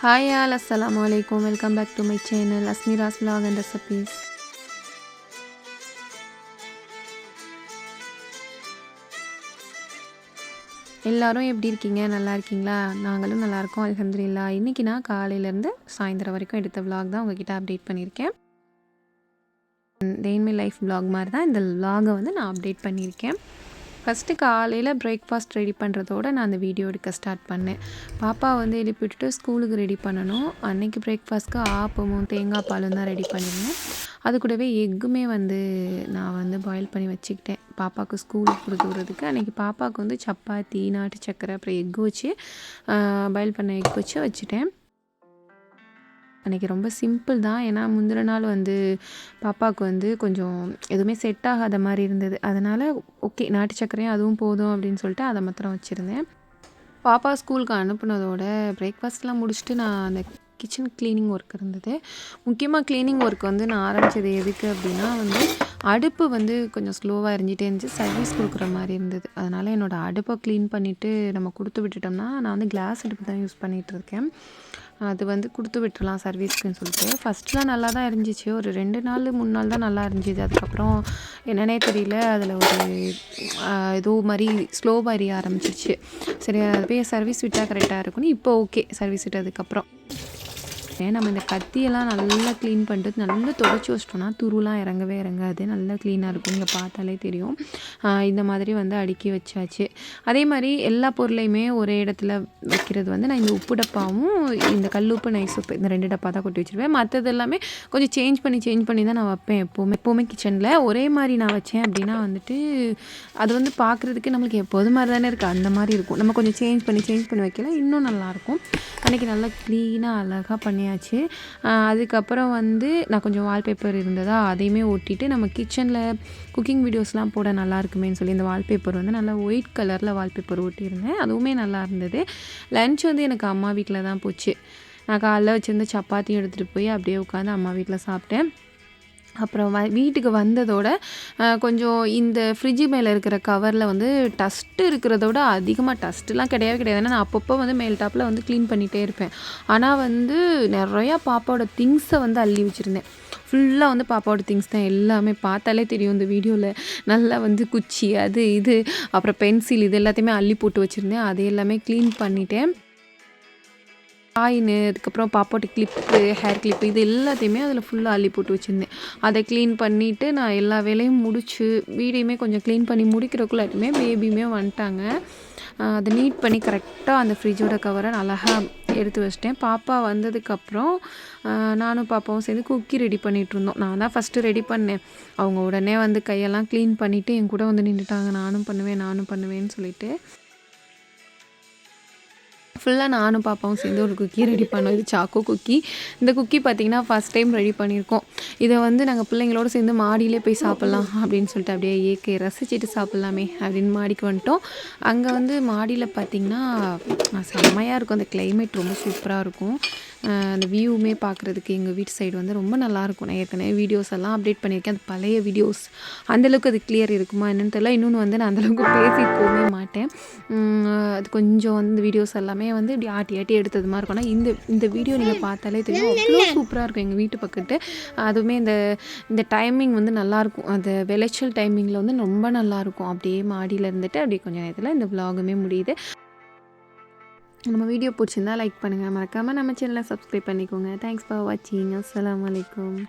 Hi all, assalamu alaikum. Welcome back to my channel Asmira's Vlog and Recipes. எல்லாரும் எப்படி இருக்கீங்க? நல்லா இருக்கீங்களா? நாங்களும் நல்லா இருக்கோம் அல்ஹம்துலில்லாஹ். இன்னைக்கு நான் காலையிலேருந்து சாயந்தரம் வரைக்கும் எடுத்த vlog தான் உங்ககிட்ட அப்டேட் பண்ணியிருக்கேன். டே இன் மை லைஃப் vlog மாதிரி தான் இந்த vlog-ஐ வந்து நான் அப்டேட் பண்ணியிருக்கேன். ஃபஸ்ட்டு காலையில் பிரேக்ஃபாஸ்ட் ரெடி பண்ணுறதோட நான் அந்த வீடியோ எடுக்க ஸ்டார்ட் பண்ணேன். பாப்பா வந்து எழுப்பி விட்டுட்டு ஸ்கூலுக்கு ரெடி பண்ணணும். அன்றைக்கி பிரேக்ஃபாஸ்ட்க்கு ஆப்பமும் தேங்காய் பாலும் தான் ரெடி பண்ணியிருந்தேன். அது கூடவே எக்குமே வந்து நான் வந்து பாயில் பண்ணி வச்சுக்கிட்டேன் பாப்பாவுக்கு ஸ்கூலுக்கு கொடுத்து விட்றதுக்கு. அன்றைக்கி பாப்பாவுக்கு வந்து சப்பாத்தி, நாட்டு சக்கரை, அப்புறம் எக்கு வச்சு பாயில் பண்ண எக் வச்சு வச்சுட்டேன். அன்றைக்கி ரொம்ப சிம்பிள் தான். ஏன்னா முந்தின நாள் வந்து பாப்பாவுக்கு வந்து கொஞ்சம் எதுவுமே செட் ஆகாத மாதிரி இருந்தது. அதனால் ஓகே நாட்டு சர்க்கரையும் அதுவும் போதும் அப்படின்னு சொல்லிட்டு அதை மாத்திரம் வச்சுருந்தேன். பாப்பா ஸ்கூலுக்கு அனுப்புனதோட பிரேக்ஃபாஸ்ட்லாம் முடிச்சுட்டு நான் அந்த கிச்சன் க்ளீனிங் ஒர்க் இருந்தது. முக்கியமாக க்ளீனிங் ஒர்க் வந்து நான் ஆரம்பித்தது எதுக்கு அப்படின்னா வந்து அடுப்பு வந்து கொஞ்சம் ஸ்லோவாக எரிஞ்சிட்டே இருந்துச்சு. சர்வீஸ் கொடுக்குற மாதிரி இருந்தது. அதனால் என்னோடய அடுப்பை க்ளீன் பண்ணிவிட்டு நம்ம கொடுத்து விட்டுட்டோம்னா, நான் வந்து கிளாஸ் அடுப்பு தான் யூஸ் பண்ணிகிட்ருக்கேன். அது வந்து கொடுத்து விட்டுறலாம் சர்வீஸ்க்குன்னு சொல்லிட்டு. ஃபஸ்ட்லாம் நல்லா தான் இருந்துச்சு. ஒரு 2 நாள் 3 நாள் தான் நல்லா இருந்துச்சு. அதுக்கப்புறம் என்னன்னே தெரியல, அதில் ஒரு ஏதோ மாதிரி ஸ்லோவாக எரிய ஆரம்பிச்சிருச்சு. சரி அது போய் சர்வீஸ் விட்டால் கரெக்டாக இருக்கும்னு இப்போ ஓகே சர்வீஸ் விட்டதுக்கப்புறம். நம்ம இந்த கத்தியெல்லாம் நல்லா க்ளீன் பண்ணிட்டு நல்லா துடைச்சி வச்சிட்டோம்னா துருலாம் இறங்கவே இறங்காது. நல்லா க்ளீனாக இருக்கும். இங்கே பார்த்தாலே தெரியும். இந்த மாதிரி வந்து அடுக்கி வச்சாச்சு. அதே மாதிரி எல்லா பொருளையுமே ஒரே இடத்துல வைக்கிறது வந்து நான் இந்த உப்பு டப்பாவும் இந்த கல்லுப்பு நைஸ் உப்பு இந்த 2 டப்பா தான் கொட்டி வச்சுருவேன். மற்றது எல்லாமே கொஞ்சம் சேஞ்ச் பண்ணி தான் நான் வைப்பேன். எப்போவுமே கிச்சனில் ஒரே மாதிரி நான் வச்சேன் அப்படின்னா வந்துட்டு அது வந்து பார்க்குறதுக்கு நம்மளுக்கு எப்போது மாதிரி தானே இருக்குது, அந்த மாதிரி இருக்கும். நம்ம கொஞ்சம் சேஞ்ச் பண்ணி வைக்கல இன்னும் நல்லாயிருக்கும். அன்றைக்கி நல்லா க்ளீனாக அழகாக பண்ணியாச்சு. அதுக்கப்புறம் வந்து நான் கொஞ்சம் வால்பேப்பர் இருந்ததா அதையுமே ஒட்டிட்டு நம்ம கிச்சனில் குக்கிங் வீடியோஸ்லாம் போட நல்லா இருக்குமேன்னு சொல்லி இந்த வால்பேப்பர் வந்து நல்லா ஒயிட் கலரில் வால்பேப்பர் ஒட்டியிருந்தேன். அதுவுமே நல்லா இருந்தது. லன்ச் வந்து எனக்கு அம்மா வீட்டில் தான் போச்சு. நான் காலைல வச்சுருந்த சப்பாத்தியும் எடுத்துகிட்டு போய் அப்படியே உட்காந்து அம்மா வீட்டில் சாப்பிட்டேன். அப்புறம் வீட்டுக்கு வந்ததோட கொஞ்சம் இந்த ஃப்ரிட்ஜு மேலே இருக்கிற கவரில் வந்து டஸ்ட்டு இருக்கிறத விட அதிகமாக டஸ்ட்டுலாம் கிடையாது. ஏன்னா நான் அப்பப்போ வந்து மேல் டாப்பில் வந்து க்ளீன் பண்ணிகிட்டே இருப்பேன். ஆனால் வந்து நிறையா பாப்பாவோட திங்ஸை வந்து அள்ளி வச்சுருந்தேன். ஃபுல்லாக வந்து பாப்பாவோட திங்ஸ் தான் எல்லாமே. பார்த்தாலே தெரியும் இந்த வீடியோவில். நல்லா வந்து குச்சி அது இது அப்புறம் பென்சில் இது எல்லாத்தையுமே அள்ளி போட்டு வச்சுருந்தேன். அது எல்லாமே க்ளீன் பண்ணிட்டேன். காயினு அதுக்கப்புறம் பாப்பாவோட கிளிப்பு, ஹேர் கிளிப்பு இது எல்லாத்தையுமே அதில் ஃபுல்லாக அள்ளி போட்டு வச்சுருந்தேன். அதை க்ளீன் பண்ணிவிட்டு நான் எல்லா வேலையும் முடித்து வீடையுமே கொஞ்சம் க்ளீன் பண்ணி முடிக்கிறக்குள்ளாட்டுமே பேபியுமே வந்துட்டாங்க. அதை நீட் பண்ணி கரெக்டாக அந்த ஃப்ரிட்ஜோட கவரை அழகாக எடுத்து வச்சிட்டேன். பாப்பா வந்ததுக்கப்புறம் நானும் பாப்பாவும் சேர்ந்து குக்கி ரெடி பண்ணிகிட்ருந்தோம். நான் தான் ஃபஸ்ட்டு ரெடி பண்ணேன். அவங்க உடனே வந்து கையெல்லாம் க்ளீன் பண்ணிவிட்டு என் கூட வந்து நின்றுட்டாங்க. நானும் பண்ணுவேன்னு சொல்லிட்டு ஃபுல்லாக நானும் பாப்பாவும் சேர்ந்து ஒரு குக்கி ரெடி பண்ணோம். இது சாக்கோ குக்கி. இந்த குக்கி பார்த்திங்கன்னா ஃபஸ்ட் டைம் ரெடி பண்ணியிருக்கோம். இதை வந்து நாங்கள் பிள்ளைங்களோடு சேர்ந்து மாடியிலே போய் சாப்பிட்லாம் அப்படின்னு சொல்லிட்டு அப்படியே இயற்கையை ரசிச்சுட்டு சாப்பிட்லாமே அப்படின்னு மாடிக்கு வந்துட்டோம். அங்கே வந்து மாடியில் பார்த்திங்கன்னா செம்மையாக இருக்கும். அந்த கிளைமேட் ரொம்ப சூப்பராக இருக்கும். அந்த வியூவுமே பார்க்குறதுக்கு எங்கள் வீட்டு சைடு வந்து ரொம்ப நல்லாயிருக்கும். நான் ஏற்கனவே வீடியோஸ் எல்லாம் அப்டேட் பண்ணியிருக்கேன். அது பழைய வீடியோஸ் அந்தளவுக்கு அது கிளியர் இருக்குமா என்னென்னு தெரியல. இன்னொன்று வந்து நான் அந்தளவுக்கு பேசிட்டு போகவே மாட்டேன். அது கொஞ்சம் வந்து வீடியோஸ் எல்லாமே வந்து இப்படி ஆட்டி எடுத்தது மாதிரி இருக்கும். ஆனால் இந்த வீடியோ நீங்கள் பார்த்தாலே தெரியும் அவ்வளோ சூப்பராக இருக்கும் எங்கள் வீட்டு பக்கத்து. அதுவுமே இந்த டைமிங் வந்து நல்லாயிருக்கும். அந்த விளைச்சல் டைமிங்கில் வந்து ரொம்ப நல்லாயிருக்கும். அப்படியே மாடியில் இருந்துட்டு அப்படியே கொஞ்சம் நேரத்தில் இந்த vlog-உமே முடியுது. நம்ம வீடியோ பிடிச்சிருந்தா லைக் பண்ணுங்கள். மறக்காமல் நம்ம சேனலை சப்ஸ்கிரைப் பண்ணிக்கோங்க. தேங்க்ஸ் ஃபார் வாட்சிங். அஸ்ஸலாமு அலைக்கும்.